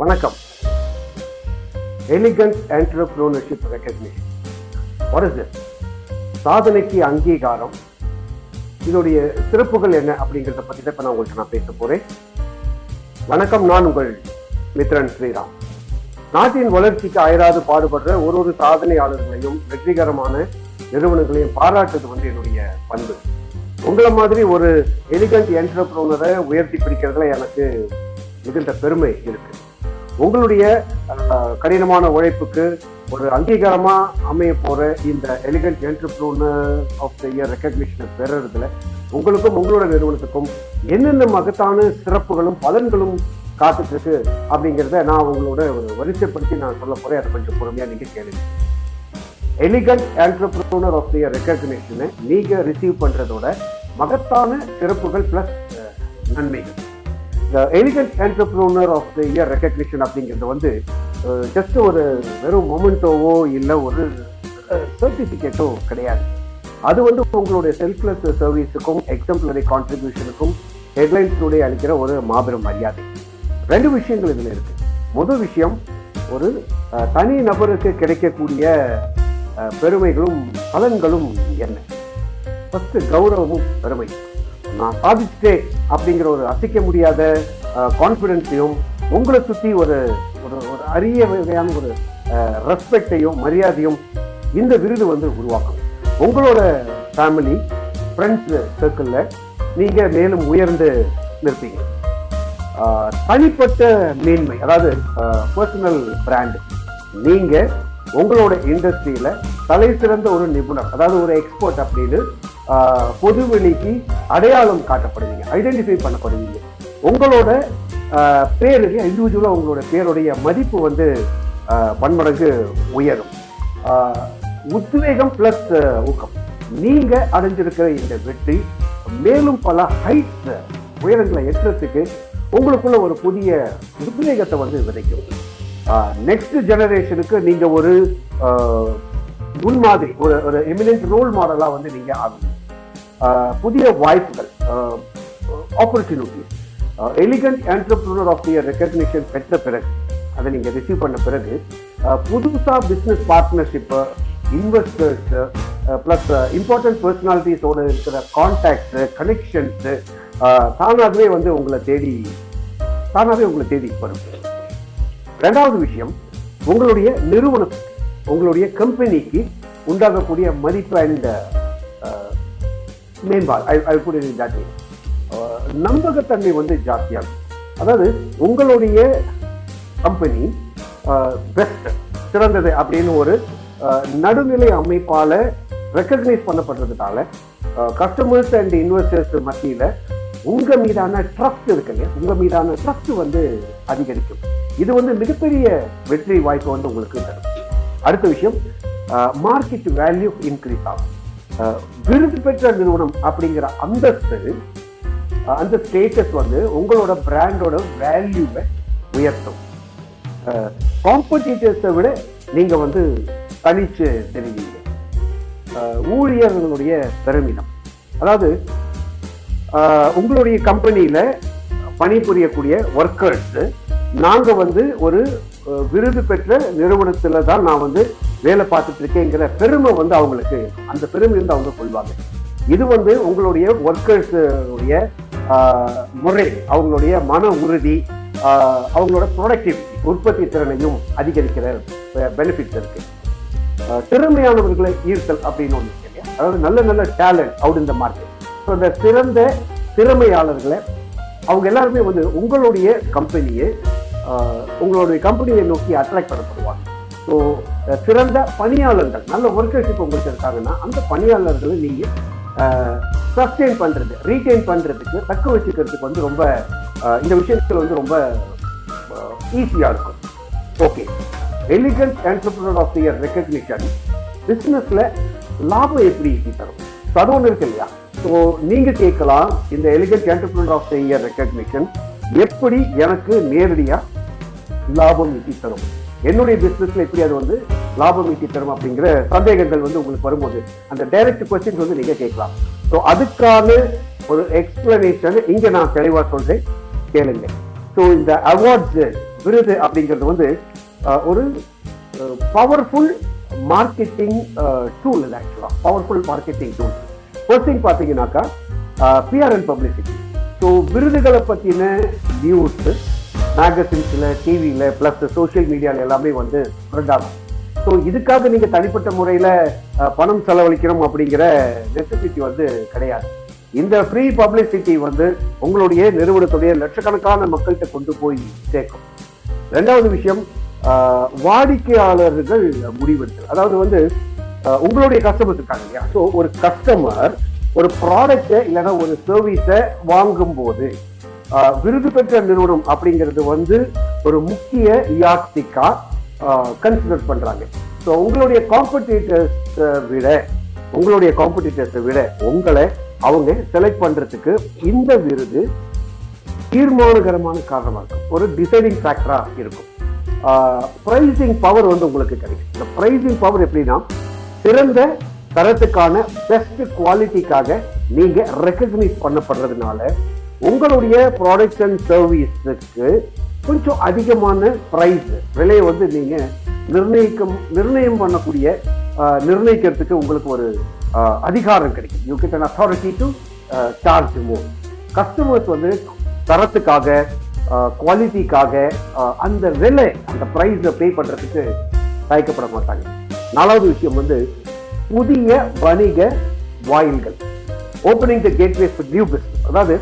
வணக்கம். Elegant entrepreneurship recognition. What is this? சாதனைக்கு அங்கீகாரம். இதோடைய சிறப்புகள் என்ன அப்படிங்கிறத பற்றி தான் இப்போ நான் உங்கள்கிட்ட பேச போறேன். வணக்கம், நான் உங்கள் மித்ரன் ஸ்ரீராம். நாட்டின் வளர்ச்சிக்கு அயராது பாடுபடுற ஒரு சாதனையாளர்களையும் வெற்றிகரமான நிறுவனங்களையும் பாராட்டுறது என்னுடைய பண்பு. உங்களை மாதிரி ஒரு எலிகன்ட் என்டர்பிரினரை உயர்த்தி பிடிக்கிறதுல எனக்கு மிகுந்த பெருமை இருக்கு. உங்களுடைய கடினமான உழைப்புக்கு ஒரு அங்கீகாரமா அமைய போற இந்த elegant entrepreneur of the year ரெகக்னிஷனை பெறறதுல உங்களுக்கும் உங்களோட நிறுவனத்துக்கும் என்னென்ன மகத்தான சிறப்புகளும் பலன்களும் காத்துட்டு இருக்கு அப்படிங்கிறத நான் உங்களோட ஒரு வரிசைப்படுத்தி நான் சொல்ல போறேன். அதை கொஞ்சம் பொறுமையா நீங்க கேளுங்க. Elegant entrepreneur of the year ரெகக்னிஷனை நீங்க ரிசீவ் பண்றதோட மகத்தான சிறப்புகள் பிளஸ் நன்மைகள். The Elegant Entrepreneur of the Year Recognition அப்படிங்கிறது ஜஸ்ட் ஒரு வெறும் மொமெண்டோவோ இல்லை ஒரு சர்டிஃபிகேட்டோ கிடையாது. அது உங்களுடைய செல்ஃப்லெஸ் சர்வீஸுக்கும் எக்ஸம்ப்ளரி கான்ட்ரிபியூஷனுக்கும் ஹெட்லைன்ஸுடைய அளிக்கிற ஒரு மாபெரும் மரியாதை. ரெண்டு விஷயங்கள் இதில் இருக்கு. முதல் விஷயம், ஒரு தனி நபருக்கு கிடைக்கக்கூடிய பெருமைகளும் பலன்களும் என்ன? ஃபர்ஸ்ட் கௌரவமும் பெருமை. நான் சாதிச்சுட்டேன் அப்படிங்கிற ஒரு அசைக்க முடியாத கான்ஃபிடென்ஸையும் உங்களை சுற்றி ஒரு ஒரு அரிய வகையான ஒரு ரெஸ்பெக்டையும் மரியாதையும் இந்த விருது உருவாக்கும். உங்களோட ஃபேமிலி ஃப்ரெண்ட்ஸ் சர்க்கிளில் நீங்கள் மேலும் உயர்ந்து நிற்பீங்க. தனிப்பட்ட மேன்மை, அதாவது பர்சனல் பிராண்டு. நீங்கள் உங்களோட இண்டஸ்ட்ரியில தலை சிறந்த ஒரு நிபுணர், அதாவது ஒரு எக்ஸ்பர்ட் அப்படின்னு பொதுவெளிக்கு அடையாளம் காட்டப்படுவீங்க, ஐடென்டிஃபை பண்ணப்படுவீங்க. உங்களோட பேருக்கு இண்டிவிஜுவலா உங்களோட பேருடைய மதிப்பு பன்மடங்கு உயரும். உத்வேகம் பிளஸ் ஊக்கம். நீங்க அடைஞ்சிருக்கிற இந்த வெற்றி மேலும் பல ஹைட்ஸ் உயரங்களை எட்டுறதுக்கு உங்களுக்குள்ள ஒரு புதிய உத்வேகத்தை விதைக்கும். நெக்ஸ்ட் ஜெனரேஷனுக்கு நீங்க ஒரு முன்மாதிரி, ஒரு எமினன்ட் ரோல் மாடலா நீங்க ஆகணும். புதிய வாய்ப்புகள், opportunities. Elegant entrepreneur of the year recognition பெற்ற பிறகு, அதை நீங்க ரிசீவ் பண்ண பிறகு புதுசா business partnership, investors plus important பர்சனாலிட்டிஸோட இருக்கிற கான்டாக்ட்ஸ், கனெக்ஷன்ஸ் தானாகவே உங்களை தேடி வரும். ரெண்டாவது விஷயம், உங்களுடைய நிறுவனத்துக்கு, உங்களுடைய கம்பெனிக்கு உண்டாகக்கூடிய மதிப்பு அண்ட் மேம்பாடு, நம்பகத்தன்மை ஜாஸ்தியாகும். அதாவது உங்களுடைய கம்பெனி பெஸ்ட், சிறந்தது அப்படின்னு ஒரு நடுநிலை அமைப்பால ரெக்கக்னைஸ் பண்ணப்படுறதுனால கஸ்டமர்ஸ் அண்ட் இன்வெஸ்டர்ஸ் மத்தியில உங்க மீதான ட்ரஸ்ட் இருக்கு இல்லையா, உங்க மீதான ட்ரஸ்ட் அதிகரிக்கும். இது மிகப்பெரிய வெற்றி வாய்ப்பு உங்களுக்கு தரும். அடுத்த விஷயம், மார்க்கெட் வேல்யூ இன்க்ரீஸ் ஆகும். விருது பெற்ற நிறுவனம் அப்படிங்கிற அந்தஸ்து, அந்த ஸ்டேட்டஸ் உங்களோட பிராண்டோட வேல்யூவை உயர்த்தும். காம்படிட்டர்ஸை விட நீங்க தனிச்சு தெரிவீங்க. ஊழியர்களுடைய பெருமிதம், அதாவது உங்களுடைய கம்பெனியில பணிபுரியக்கூடிய ஒர்க்கர்ஸ், நாங்க ஒரு விருது பெற்ற நிறுவனத்துல தான் நான் வேலை பார்த்துட்டு இருக்கேங்கிற பெருமை அவங்களுக்கு, அந்த பெருமை அவங்க கொள்வாங்க. இது உங்களுடைய ஒர்க்கர்ஸ் உடைய முறை, அவங்களுடைய மன உறுதி, அவங்களோட ப்ரொடக்டிவிட்டி, உற்பத்தி திறனையும் அதிகரிக்கிற பெனிஃபிட்ஸ் இருக்கு. திறமையானவர்களை ஈர்த்தல் அப்படின்னு ஒன்று இருக்கு இல்லையா, அதாவது நல்ல நல்ல talent out in the market. So இந்த சிறந்த திறமையாளர்களை அவங்க எல்லாருமே உங்களுடைய கம்பெனியை நோக்கி அட்ராக்ட் பண்ணப்படுவாங்க. ஸோ சிறந்த பணியாளர்கள், நல்ல ஒர்க்கர்ஷிப் உங்களுக்கு இருக்காங்கன்னா அந்த பணியாளர்களை நீங்க சஸ்டெயின் பண்றது, ரீடைன் பண்றதுக்கு, தக்க வச்சுக்கிறதுக்கு ரொம்ப இந்த விஷயத்துல ரொம்ப ஈஸியா இருக்கும். Okay, elegant entrepreneur of the year recognition பிசினஸ்ல லாபம் எப்படி ஈட்டி தரும்? அது ஒன்று இருக்கு இல்லையா. ஸோ நீங்க கேட்கலாம், இந்த elegant entrepreneur of the year recognition எப்படி எனக்கு நேரடியா லாபம் ஈட்டி தரும், என்னுடைய பிசினஸ்ல எப்படி அது லாபம் ஈட்டி தரும் அப்படிங்கிற சந்தேகங்கள் உங்களுக்கு வரும்போது அந்த டைரக்ட் கொஸ்டின்ஸ் நீங்க கேட்கலாம். ஸோ அதுக்கான ஒரு எக்ஸ்பிளனேஷன் இங்க நான் தெளிவா சொல்றேன், கேளுங்க. ஸோ இந்த அவார்ட்ஸ் விருது அப்படிங்கிறது வந்து ஒரு பவர்ஃபுல் மார்க்கெட்டிங் டூல். இது ஆக்சுவலா powerful marketing tool. First thing பார்த்தீங்கன்னாக்கா பிஆர் அண்ட் பப்ளிசிட்டி. ஸோ விருதுகளை பற்றின நியூஸ் மேகசின்ஸில், டிவியில், ப்ளஸ் சோஷியல் மீடியாவில் எல்லாமே வந்து ஸ்ப்ரெட் ஆகும். ஸோ இதுக்காக நீங்கள் தனிப்பட்ட முறையில் பணம் செலவழிக்கணும் அப்படிங்கிற நெசசிட்டி வந்து கிடையாது. இந்த ஃப்ரீ பப்ளிசிட்டி வந்து உங்களுடைய நிறுவனத்துடைய லட்சக்கணக்கான மக்கள்கிட்ட கொண்டு போய் சேர்க்கும். ரெண்டாவது விஷயம், வாடிக்கையாளர்கள் முடிவெடுத்தல். அதாவது வந்து உங்களுடைய கஸ்டமர்ஸ் இருக்காங்க இல்லையா? ஸோ ஒரு கஸ்டமர் ஒரு ப்ராடக்டை இல்லைன்னா ஒரு சர்வீஸை வாங்கும் போது விருது பெற்ற நிறுவனம் அப்படிங்கிறது வந்து ஒரு முக்கிய யாக்திக்கா கன்சிடர் பண்றாங்க. ஸோ உங்களுடைய காம்படிட்டர்ஸை விட உங்களை அவங்க செலக்ட் பண்றதுக்கு இந்த விருது தீர்மானகரமான காரணமா இருக்கும், ஒரு டிசைடிங் ஃபேக்டரா இருக்கும். பிரைசிங் பவர் வந்து உங்களுக்கு கிடைக்கும். இந்த பிரைசிங் பவர் எப்படின்னா, சிறந்த தரத்துக்கான பெஸ்ட் குவாலிட்டிக்காக நீங்க ரெகக்னைஸ் பண்ணப்படுறதுனால உங்களுடைய ப்ராடக்ட்ஸ் அண்ட் சர்வீஸுக்கு கொஞ்சம் அதிகமான பிரைஸ் விலையை வந்து நீங்க நிர்ணயிக்கிறதுக்கு உங்களுக்கு ஒரு அதிகாரம் கிடைக்கும். You get an authority to charge more. Customers வந்து தரத்துக்காக, குவாலிட்டிக்காக அந்த விலை, அந்த பிரைஸை பே பண்றதுக்கு தயக்கப்பட மாட்டாங்க. நாலாவது விஷயம் வந்து புதிய வணிக வாயில்கள், opening the gateways for new business. அதாவது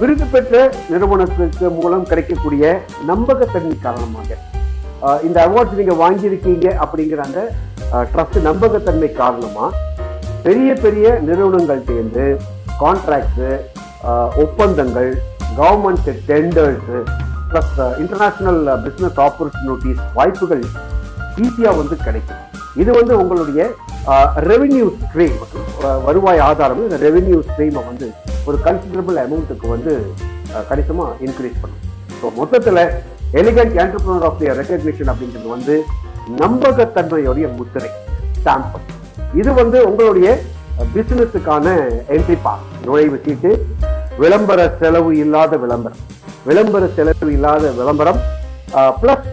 விருது பெற்ற நிறுவனத்துக்கு மூலம் கிடைக்கக்கூடிய நம்பகத்தன்மை காரணமாக இந்த அவார்ட்ஸ் நீங்க வாங்கியிருக்கீங்க அப்படிங்கிற அந்த ட்ரஸ்ட் நம்பகத்தன்மை காரணமா பெரிய பெரிய நிறுவனங்கள் சேர்ந்து கான்ட்ராக்ட்ஸ், ஒப்பந்தங்கள், government tenders, plus international business opportunities வாய்ப்புகள் ஈஸியா வந்து கிடைக்கும். இது வந்து உங்களுடைய ரெவென்யூ ஸ்ட்ரீம், வருவாய் ஆதாரம், இந்த ரெவென்யூ ஸ்ட்ரீமை வந்து ஒரு கன்சிடரபிள் அமௌண்ட்டுக்கு வந்து கணிசமா இன்க்ரீஸ் பண்ணும். ஸோ மொத்தத்தில் elegant entrepreneur of the recognition அப்படிங்கிறது வந்து நம்பகத்தன்மையுடைய முத்திரை, ஸ்டாம்ப். இது வந்து உங்களுடைய பிசினஸுக்கான என்ட்ரி பாஸ், நுழைவு சீட்டு, விளம்பர செலவு இல்லாத விளம்பரம் பிளஸ்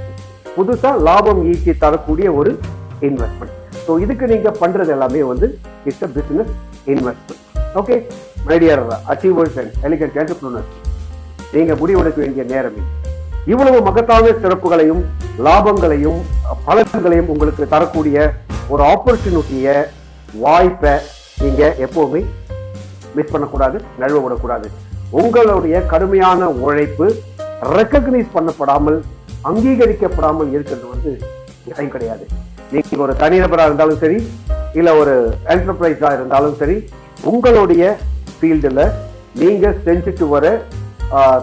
புதுசா லாபம் ஈட்டி தரக்கூடிய ஒரு இன்வெஸ்ட்மெண்ட். ஸோ இதுக்கு நீங்க பண்றது எல்லாமே வந்து it's a business investment. Okay my dear achievers and elegant entrepreneurs, நீங்க முடிவெடுக்க வேண்டிய நேரம் இவ்வளவு மகத்தான சிறப்புகளையும் லாபங்களையும் பலன்களையும் உங்களுக்கு தரக்கூடிய ஒரு ஆப்பர்ச்சுனிட்டியை, வாய்ப்பை நீங்க எப்பவுமே மிஸ் பண்ணக்கூடாது, நழுவ விடக்கூடாது. உங்களுடைய கடுமையான உழைப்பு ரெக்கக்னைஸ் பண்ணப்படாமல், அங்கீகரிக்கப்படாமல் இருக்கிறது வந்து நியாயம் கிடையாது. நீங்க ஒரு தனிநபராக இருந்தாலும் சரி, இல்ல ஒரு என்டர்பிரைஸா இருந்தாலும் சரி, உங்களுடைய ஃபீல்டுல நீங்க செஞ்சுட்டு வர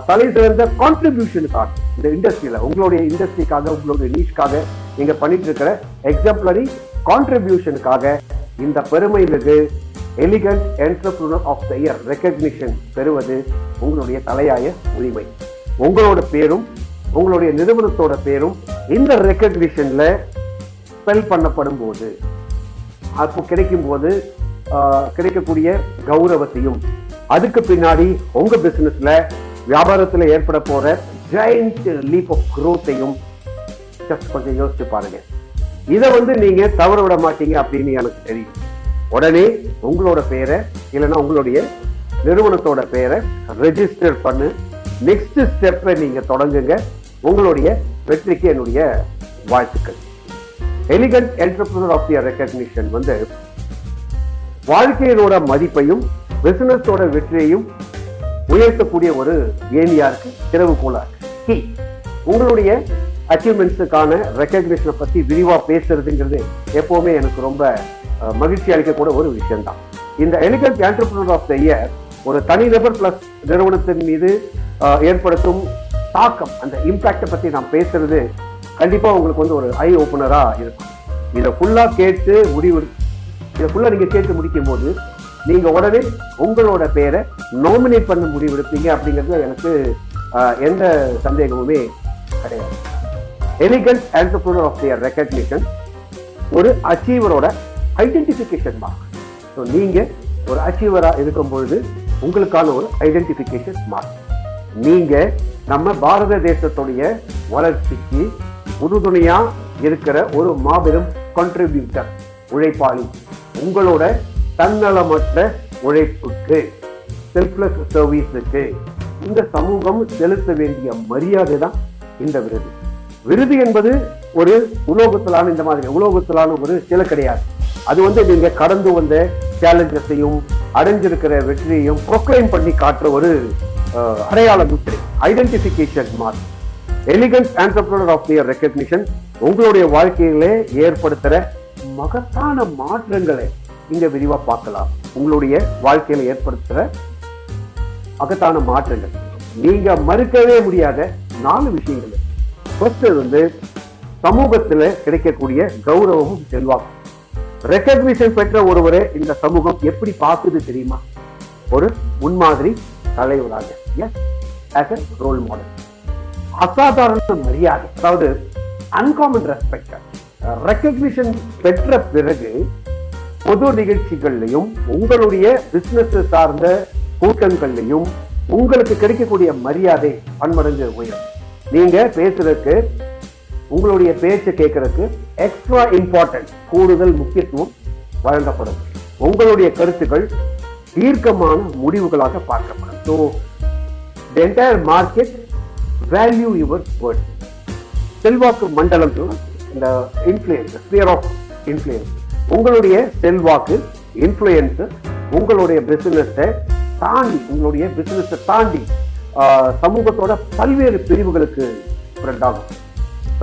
தலை சிறந்த கான்ட்ரிபியூஷனுக்காக, இந்த இண்டஸ்ட்ரியில உங்களுடைய இண்டஸ்ட்ரிக்காக, உங்களுடைய நீஷ்காக நீங்க பண்ணிட்டு இருக்கிற எக்ஸாம்பிளரி கான்ட்ரிபியூஷனுக்காக இந்த பெருமையிலிருந்து elegant entrepreneur of the year recognition பெறுவது உங்களுடைய தலையாய உரிமை. உங்களோட பேரும் உங்களுடைய நிறுவனத்தோட பேரும் இந்த ரெகக்னிஷன்ல ஸ்பெல் பண்ணப்படும் போது, அப்போ கிடைக்கும் போது கிடைக்கக்கூடிய கௌரவத்தையும், அதுக்கு பின்னாடி உங்க பிசினஸ்ல வியாபாரத்துல ஏற்பட போற ஜெயண்ட் லீப் ஆஃப் growth-ஐயும் ஜஸ்ட் கொஞ்சம் யோசிச்சு பாருங்க. இதை வந்து நீங்க தவற விட மாட்டீங்க அப்படின்னு எனக்கு தெரியும். உடனே உங்களோட பேரை இல்லைன்னா உங்களுடைய நிறுவனத்தோட பேரை ரெஜிஸ்டர் பண்ணு. நெக்ஸ்ட் ஸ்டெப்பை நீங்க தொடங்குங்க. உங்களுடைய வெற்றிக்கு என்னுடைய வாழ்த்துக்கள். Elegant entrepreneur of the recognition வந்து வாழ்க்கையினோட மதிப்பையும் பிசினஸோட வெற்றியையும் உயர்த்தக்கூடிய ஒரு ஏணியா இருக்கு, திறவுகோலா இருக்கு. உங்களுடைய அச்சீவ்மெண்ட்ஸுக்கான ரெகக்னிஷனை பத்தி விரிவா பேசுறதுங்கிறது எப்பவுமே எனக்கு ரொம்ப மகிழ்ச்சி அளிக்கக்கூடிய ஒரு விஷயம்தான். இந்த elegant entrepreneur of the year ஒரு தனிநபர் பிளஸ் நிறுவனத்தின் மீது ஏற்படுத்தும் தாக்கம், அந்த இம்பாக்டை பத்தி நான் பேசுறது கண்டிப்பா உங்களுக்கு வந்து ஒரு ஐ ஓபனரா இருக்கும். இதை ஃபுல்லா நீங்க கேட்டு முடிக்கும் போது நீங்க உடனே உங்களோட பேரை நாமினேட் பண்ண முடிவெடுப்பீங்க அப்படிங்கிறது எனக்கு எந்த சந்தேகமுமே கிடையாது. Elegant entrepreneur of the year recognition ஒரு அச்சீவரோட ஐடென்டிபிகேஷன் மார்க். ஸோ நீங்க ஒரு அச்சீவரா இருக்கும் பொழுது உங்களுக்கான ஒரு ஐடென்டிபிகேஷன் மார்க். நீங்க நம்ம பாரத தேசத்துடைய வளர்ச்சிக்கு உறுதுணையா இருக்கிற ஒரு மாபெரும் கான்ட்ரிபியூட்டர், உழைப்பாளி. உங்களோட தன்னலமற்ற உழைப்புக்கு, செல்ஃப்லெஸ் சர்வீஸுக்கு இந்த சமூகம் செலுத்த வேண்டிய மரியாதை தான் இந்த விருது. விருது என்பது ஒரு உலோகத்திலான, இந்த மாதிரி உலோகத்திலான ஒரு சிலை கிடையாது. அது நீங்க கடந்து வந்த சேலஞ்சஸையும் அடைஞ்சிருக்கிற வெற்றியையும் ப்ரொக்ளைம் பண்ணி காட்டுற ஒரு அடையாள முத்திரை, identification mark. Elegant entrepreneur of the year recognition உங்களுடைய வாழ்க்கையிலே ஏற்படுத்துற மகத்தான மாற்றங்களை இங்க விரிவா பார்க்கலாம். உங்களுடைய வாழ்க்கையில ஏற்படுத்துற மகத்தான மாற்றங்கள் நீங்க மறுக்கவே முடியாத 4 விஷயங்கள். ஃபர்ஸ்ட் சமூகத்துல கிடைக்கக்கூடிய கௌரவமும் செல்வாக்கும். ரெகக்னிஷன் பெற்ற ஒருவரை இந்த சமூகம் எப்படி பார்க்குது தெரியுமா? ஒரு முன்மாதிரி தலைவராக, as a ரோல் மாடல். அசாதாரண மரியாதை, அதாவது அன்காமன் ரெஸ்பெக்ட். ரெகக்னிஷன் பெற்ற பிறகு பொது நிகழ்ச்சிகள்லையும் உங்களுடைய பிசினஸ் சார்ந்த கூட்டங்கள்லையும் உங்களுக்கு கிடைக்கக்கூடிய மரியாதை பன்மடங்கு உயரும். நீங்க பேசுறதுக்கு, உங்களுடைய பேச்சு கேட்கறதுக்கு எக்ஸ்ட்ரா இம்பார்ட்டன்ட், கூடுதல் முக்கியத்துவம் வழங்கப்படும். உங்களுடைய கருத்துக்கள் தீர்க்கமான முடிவுகளாக பார்க்கப்படும். So the entire market value your words. செல்வாக்கு மண்டலம், இந்த இன்ஃப்ளூயன்ஸ், ஸ்பியர் ஆஃப் இன்ஃப்ளூயன்ஸ். உங்களுடைய செல்வாக்கு, இன்ஃப்ளூயன்ஸ் உங்களுடைய பிசினஸை தாண்டி, உங்களுடைய பிசினஸை தாண்டி சமூகத்தோட பல்வேறு பிரிவுகளுக்கு ஸ்ப்ரெட் ஆகும்.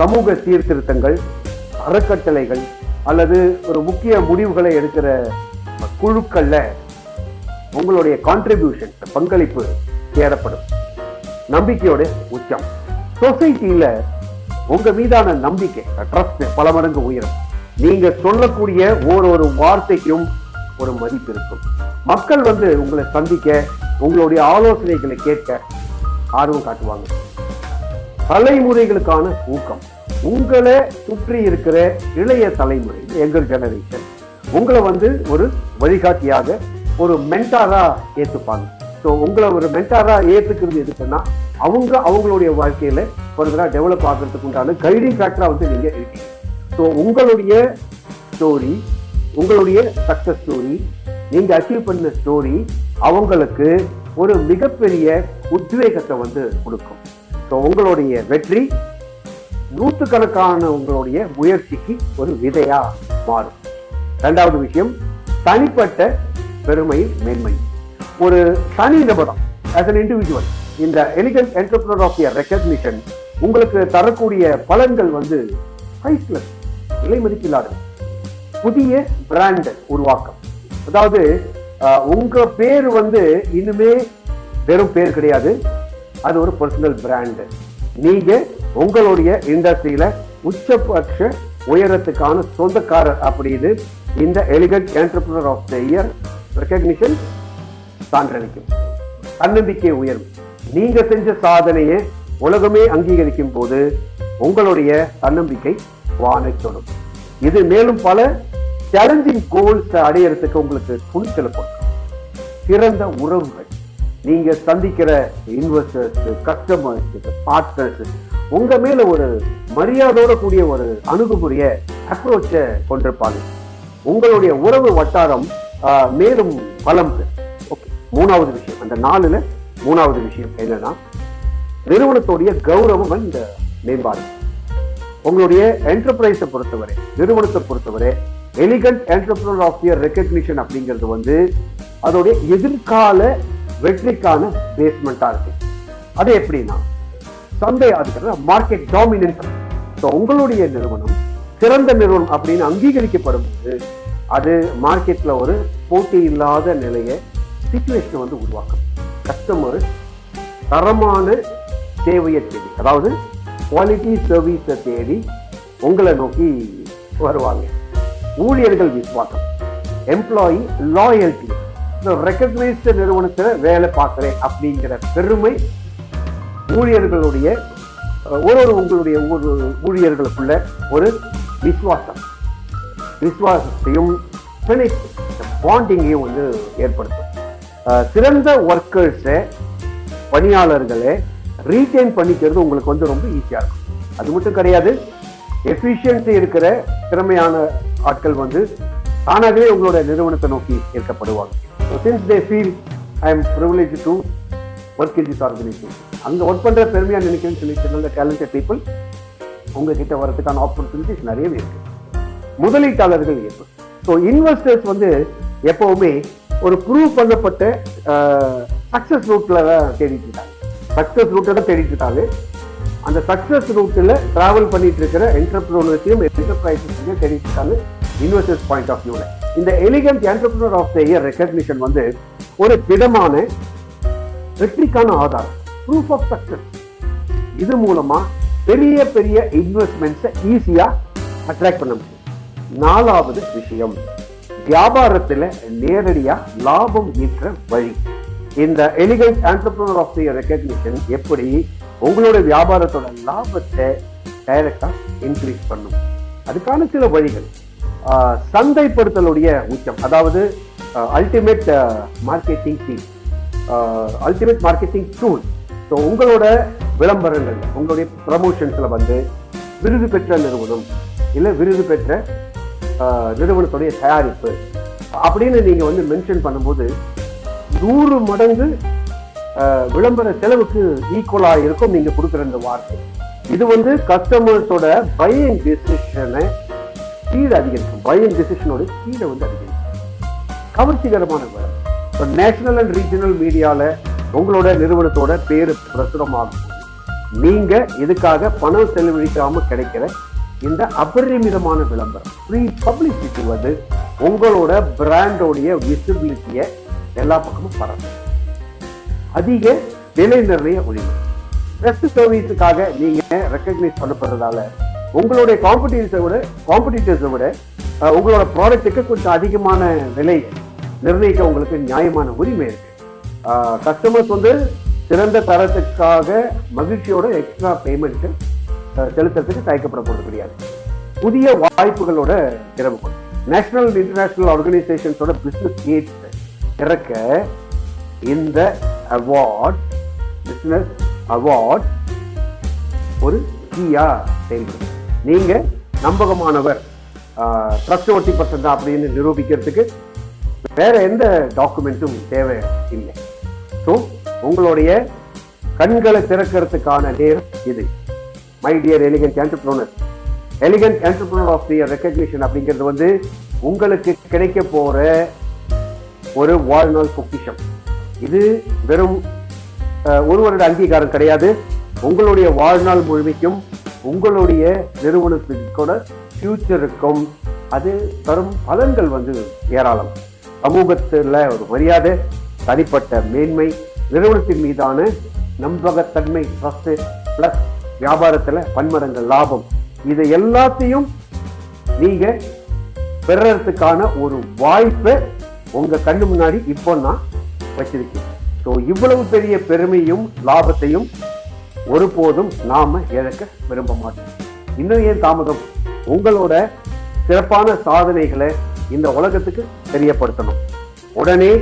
சமூக சீர்திருத்தங்கள், அறக்கட்டளைகள் அல்லது ஒரு முக்கிய முடிவுகளை எடுக்கிற குழுக்கள்ல உங்களுடைய கான்ட்ரிபியூஷன், பங்களிப்பு தேடப்படும். நம்பிக்கையோட உச்சம். சொசைட்டியில உங்க மீதான நம்பிக்கை, ட்ரஸ்ட் பல மடங்கு உயரும். நீங்க சொல்லக்கூடிய ஒரு வார்த்தைக்கும் ஒரு மதிப்பு இருக்கும். மக்கள் உங்களை சந்திக்க, உங்களுடைய ஆலோசனைகளை கேட்க ஆர்வம் காட்டுவாங்க. தலைமுறைகளுக்கான ஊக்கம். உங்களை சுற்றி இருக்கிற இளைய தலைமுறை, எங்கர் ஜெனரேஷன், உங்களை ஒரு வழிகாட்டியாக, ஒரு மென்டாரா ஏத்துப்பாங்க. ஸோ உங்களை ஒரு மென்டாரா ஏத்துக்கிறது எதுக்குன்னா, அவங்களுடைய வாழ்க்கையில ஃபர்தரா டெவலப் ஆகிறதுக்கு உண்டான கைடிங் ஃபேக்டரா நீங்க இருக்கீங்க. ஸோ உங்களுடைய ஸ்டோரி, உங்களுடைய சக்சஸ் ஸ்டோரி, நீங்க அச்சீவ் பண்ண ஸ்டோரி அவங்களுக்கு ஒரு மிகப்பெரிய உத்வேகத்தை கொடுக்கும். ஸோ உங்களுடைய வெற்றி நூற்றுக்கணக்கான உங்களுடைய முயற்சிக்கு ஒரு விதையா மாறும். 2வது விஷயம், தனிப்பட்ட பெருமை, மேன்மை. ஒரு தனி நபரம், as an individual, இந்த elegant entrepreneur of the year recognition உங்களுக்கு தரக்கூடிய பலன்கள் priceless, விலை மதிப்பில்லாத. புதிய பிராண்ட் உருவாக்கம். அதாவது உங்க பேர் இனிமே வெறும் பேர் கிடையாது, அது ஒரு பர்சனல் பிராண்ட். நீங்க உங்களுடைய இண்டஸ்ட்ரியில உச்சபட்ச உயரத்துக்கான சொந்தக்காரர் அப்படின்னு இந்த elegant entrepreneur of the year recognition சான்றளிக்கும். தன்னம்பிக்கை உயரும். நீங்க செஞ்ச சாதனையை உலகமே அங்கீகரிக்கும் போது உங்களுடைய தன்னம்பிக்கை வானை தொடும். இது மேலும் பல சேலஞ்சிங் கோல்ஸ் அடையறதுக்கு உங்களுக்கு துணிச்சலை கொடுக்கும். சிறந்த உறவுகள். நீங்க சந்திக்கிற இன்வெஸ்டர்ஸ், கஸ்டமர்ஸ், பார்ட்னர்ஸ் உங்க மேல ஒரு மரியாதையோட கூடிய ஒரு அணுகுமுறைய, அப்ரோச்ச கொண்டிருப்பாங்க. உங்களுடைய உறவு வட்டாரம் மேலும் பலம் பெறும். ஓகே, 3வது விஷயம், அந்த 4ல 3வது விஷயம் என்னன்னா, நிறுவனத்துடைய கௌரவம் இந்த மேம்பாடு. உங்களுடைய என்டர்பிரைஸை பொறுத்தவரை, நிறுவனத்தை பொறுத்தவரை, elegant entrepreneur of the year recognition அப்படிங்கிறது அதோடைய எதிர்கால வெற்றிக்கான பேஸ்மெண்டா இருக்கு. அது எப்படின்னா, சந்தை, அதுக்கு மார்க்கெட் டாமினன்ஸ். உங்களுடைய நிறுவனம் சிறந்த நிறுவனம் அப்படின்னு அங்கீகரிக்கப்படும் போது அது மார்க்கெட்ல ஒரு போட்டி இல்லாத நிலையை, சிச்சுவேஷன் உருவாக்கும். கஸ்டமர் தரமான சேவையை தேடி, அதாவது குவாலிட்டி சர்வீஸை தேடி உங்களை நோக்கி வருவாங்க. ஊழியர்கள் விசுவாசம், எம்ப்ளாயி லாயல்டி. ரெகக்னைஸ்டு நிறுவனத்தில் வேலை பார்க்கிறேன் அப்படிங்கிற பெருமை ஊழியர்களுடைய உங்களுடைய ஊழியர்களுக்குள்ள ஒரு விசுவாசத்தையும் பாண்டிங்கையும் ஏற்படுத்தும். சிறந்த ஒர்க்கர்ஸை பணியாளர்களை ரீட்டைன் பண்ணிக்கிறது உங்களுக்கு வந்து ரொம்ப ஈஸியா இருக்கும். அது மட்டும் கிடையாது, எஃபிஷியன்சி இருக்கிற திறமையான ஆட்கள் வந்து தானாகவே உங்களோட நிறுவனத்தை நோக்கி ஈர்க்கப்படுவாங்க. Since they feel I am privilege to work in this organisation, அங்க ஒர்க் பண்ற பெருமையா நினைக்கிறேன்னு சொல்லி நல்ல டேலண்டட் பீப்புள் உங்ககிட்ட வரதுக்கான ஆப்பர்ச்சுனிட்டிஸ் நிறையவே இருக்கு. முதலீட்டாளர்கள் எப்போ, ஸோ இன்வெஸ்டர்ஸ் வந்து எப்பவுமே ஒரு ப்ரூவ் பண்ணப்பட்ட சக்சஸ் ரூட்ல தான் தேடிட்டு இருக்காங்க. சக்சஸ் ரூட்டை தான் தேடிட்டு இருக்காங்க. அந்த சக்சஸ் ரூட்ல டிராவல் பண்ணிட்டு இருக்கிற என்டர்பிரினர்ஸையும் என்டர்பிரைசஸையும் தேடிட்டு இருக்காங்க இன்வெஸ்டர்ஸ் பாயிண்ட் ஆஃப் வியூல. இந்த elegant entrepreneur of the year recognition வந்து ஒரு திடமான வெற்றிக்கான ஆதாரம், ப்ரூஃப் ஆஃப் சக்சஸ். இது மூலமா பெரிய பெரிய இன்வெஸ்ட்மெண்ட்ஸை ஈஸியா அட்ராக்ட் பண்ண முடியும். 4வது விஷயம், வியாபாரத்துல நேரடியா லாபம் ஈற்ற வழி. இந்த elegant entrepreneur of the recognition எப்படி உங்களோட வியாபாரத்தோட லாபத்தை டைரக்டா இன்க்ரீஸ் பண்ணும், அதுக்கான சில வழிகள். சந்தைப்படுத்தலுடைய உச்சம், அதாவது ultimate marketing team, ultimate marketing tool. So உங்களோட விளம்பரங்கள், உங்களுடைய ப்ரமோஷன்ஸ்ல வந்து விருது பெற்ற நிறுவனம் இல்ல விருது பெற்ற நிறுவனத்துடைய தயாரிப்பு அப்படின்னு நீங்க வந்து மென்ஷன் பண்ணும்போது 100 மடங்கு விளம்பர செலவுக்கு ஈக்குவலா இருக்கும் நீங்க கொடுக்குற இந்த வார்த்தை. இது வந்து கஸ்டமர்ஸோட பையிங் டிசிஷனை ஸ்பீட் அதிகரிக்கும், பையிங் டிசிஷனோட ஸ்பீடை வந்து அதிகரிக்கும். கவர்ச்சிகரமான வேலை. நேஷனல் அண்ட் ரீஜனல் மீடியால உங்களோட நிறுவனத்தோட பேரு பிரசுரமாகும். நீங்க இதுக்காக பணம் செலவழிக்காம கிடைக்கிற இந்த அபரிமிதமான விளம்பரம், ஃப்ரீ பப்ளிசிட்டி வந்து உங்களோட பிராண்டோடைய விசிபிலிட்டியை எல்லா பக்கமும் பரவும். அதிக விலை நிர்ணய உரிமை, பெஸ்ட் சர்வீஸுக்காக நீங்க ரெக்கக்னைஸ் பண்ணப்படுறதால உங்களுடைய காம்படிட்டர்ஸை விட உங்களோட ப்ராடக்ட்டுக்கு கொஞ்சம் அதிகமான விலை நிர்ணயிக்க உங்களுக்கு நியாயமான உரிமை இருக்கு. கஸ்டமர்ஸ் வந்து சிறந்த தரத்துக்காக மகிழ்ச்சியோட எக்ஸ்ட்ரா பேமெண்ட் செலுத்துறதுக்கு தயக்கப்பட போறது கிடையாது. புதிய வாய்ப்புகளோட திறமை, நேஷனல் இன்டர்நேஷனல் ஆர்கனைசேஷன்ஸோட பிசினஸ் நீட்ஸ் இறக்க இந்த அவார்ட், பிசினஸ் அவார்ட் ஒரு கீயா செயல்படும். நீங்க நம்பகமானவர், ட்ரஸ்ட்வர்த்தி பர்சன் அப்படின்னு நிரூபிக்கிறதுக்கு வேற எந்த டாக்குமெண்ட்டும் தேவை இல்லை. ஸோ உங்களுடைய கண்களை திறக்கிறதுக்கான நேரம் இது. My dear elegant entrepreneur, elegant entrepreneur of the year recognition அப்படிங்கிறது வந்து உங்களுக்கு கிடைக்க போற ஒரு வாழ்நாள் பொக்கிஷம். இது வெறும் ஒரு வருட அங்கீகாரம் கிடையாது. உங்களுடைய வாழ்நாள் முழுமைக்கும் உங்களுடைய நிறுவனத்திற்கோட ஃபியூச்சருக்கும் அது தரும் பலன்கள் வந்து ஏராளம். சமூகத்துல ஒரு மரியாதை, தனிப்பட்ட மேன்மை, நிறுவனத்தின் மீதான நம்பகத்தன்மை, பிளஸ் வியாபாரத்துல பன்மடங்கு லாபம், இது எல்லாத்தையும் நீங்க பெறறதுக்கான ஒரு வாய்ப்பை உங்க கண்ணு முன்னாடி இப்போ நான் வச்சிருக்கேன். ஸோ இவ்வளவு பெரிய பெருமையும் லாபத்தையும் ஒருபோதும் நாம இழக்க விரும்ப மாட்டோம். இன்னும் ஏன் தாமதம்? உங்களோட சிறப்பான சாதனைகளை இந்த உலகத்துக்கு தெரியப்படுத்தணும். உடனே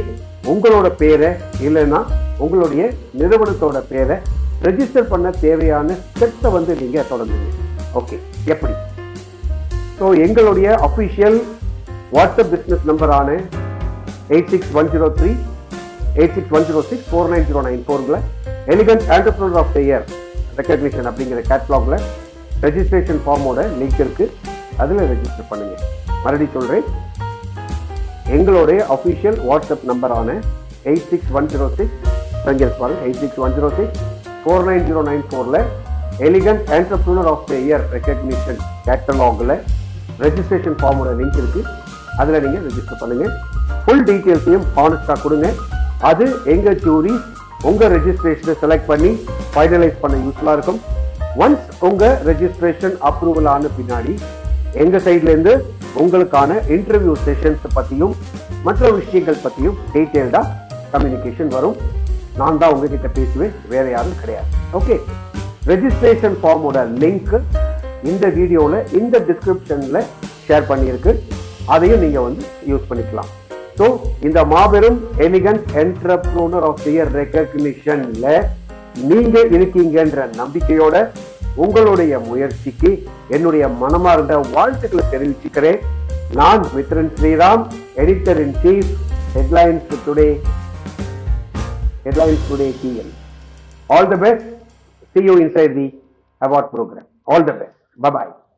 உங்களோட பேரை இல்லைன்னா உங்களுடைய நிறுவனத்தோட பேரை ரெஜிஸ்டர் பண்ண தேவையான ஸ்டெப்ஸை வந்து நீங்க தொடங்குங்க. ஓகே, எப்படி? ஸோ எங்களுடைய அஃபிஷியல் வாட்ஸ்அப் பிஸ்னஸ் நம்பரான 8610386106 4909 elegant entrepreneur of the year recognition அப்படிங்கிற கேட்லாக்ல ரெஜிஸ்ட்ரேஷன் ஃபார்மோட லிங்க் இருக்கு, அதுல ரெஜிஸ்டர் பண்ணுங்க. மறுபடியும் சொல்றேன், எங்களுடைய அஃபிஷியல் வாட்ஸ்அப் நம்பரான 8610686106 elegant entrepreneur of the year recognition கேட்டலாக்ல ரெஜிஸ்ட்ரேஷன் ஃபார்மோட லிங்க் இருக்கு, அதுல நீங்க ரெஜிஸ்டர் பண்ணுங்க. ஃபுல் டீடைல்ஸையும் ஹானஸ்டா கொடுங்க. அது எங்க ஜூரி உங்க ரெஜிஸ்ட்ரேஷனை செலக்ட் பண்ணி ஃபைனலைஸ் பண்ண யூஸ்ஃபுல்லா இருக்கும். ஒன்ஸ் உங்க ரெஜிஸ்ட்ரேஷன் அப்ரூவல் ஆன பின்னாடி எங்க சைட்ல இருந்து உங்களுக்கான இன்டர்வியூ செஷன்ஸ் பத்தியும் மற்ற விஷயங்கள் பத்தியும் டீடைல்டா கம்யூனிகேஷன் வரும். நான் தான் உங்ககிட்ட பேசுவேன், வேற யாரும் கிடையாது. ஓகே, ரெஜிஸ்ட்ரேஷன் ஃபார்மோட லிங்க் இந்த வீடியோல இந்த டிஸ்கிரிப்ஷன்ல ஷேர் பண்ணியிருக்கு, அதையும் நீங்க வந்து யூஸ் பண்ணிக்கலாம். ஸோ இந்த மாபெரும் elegant entrepreneur of the year ரெகக்னிஷன்ல நீங்க இருக்கீங்கன்ற நம்பிக்கையோட உங்களுடைய முயற்சிக்கு என்னுடைய மனமார்ந்த வாழ்த்துக்களை தெரிவிச்சுக்கிறேன். நான் Mithran Sriram, editor in chief, Headlines Today TL. All the best. See you inside the award program. All the best. Bye-bye.